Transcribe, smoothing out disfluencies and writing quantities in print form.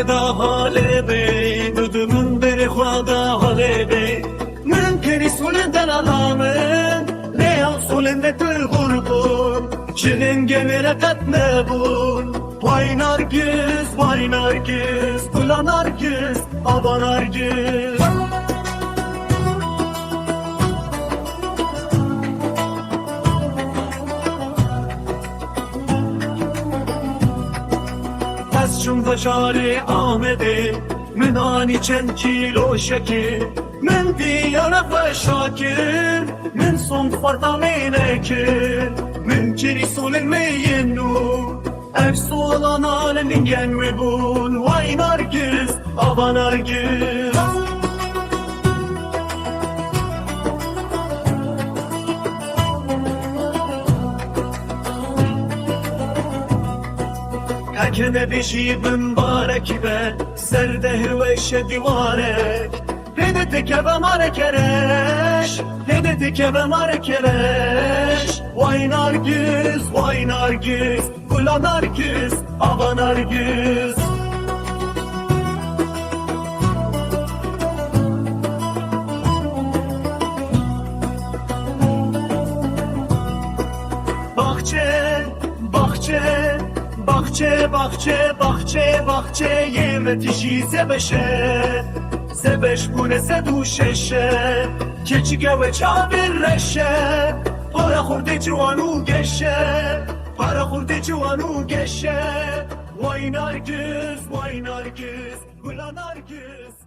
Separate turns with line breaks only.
دا حاله بی دودمون بری خوادا حاله بی من کری سولن دلالامن لیا سولن ده تل غربون شلن gemire قد نبون وای نرگس وای نرگس گلا نرگس آبا نرگس از چون فشاری آمده من آنی چند کیلو شکر من دیانه فشاکر من صند فرطامینه کر من کری سولن میینو افسو olan alemin genmi bul vay nargis aba nargis Ekene bişi mübarek be Serdehir ve işe divarek Lede teke ve marekereş Lede teke ve marekereş Vay nargis, vay nargis Kula nargis, aba nargis Bahçe, bahçe Bahçe, bahçe, bahçe, bahçe Yemetişi zebeşe Zebeş bune seduşeşe Keçike ve çabir reşe Para khurde ciwanu geçe Para khurde ciwanu geçe Vay nargis, vay nargis Gula nargis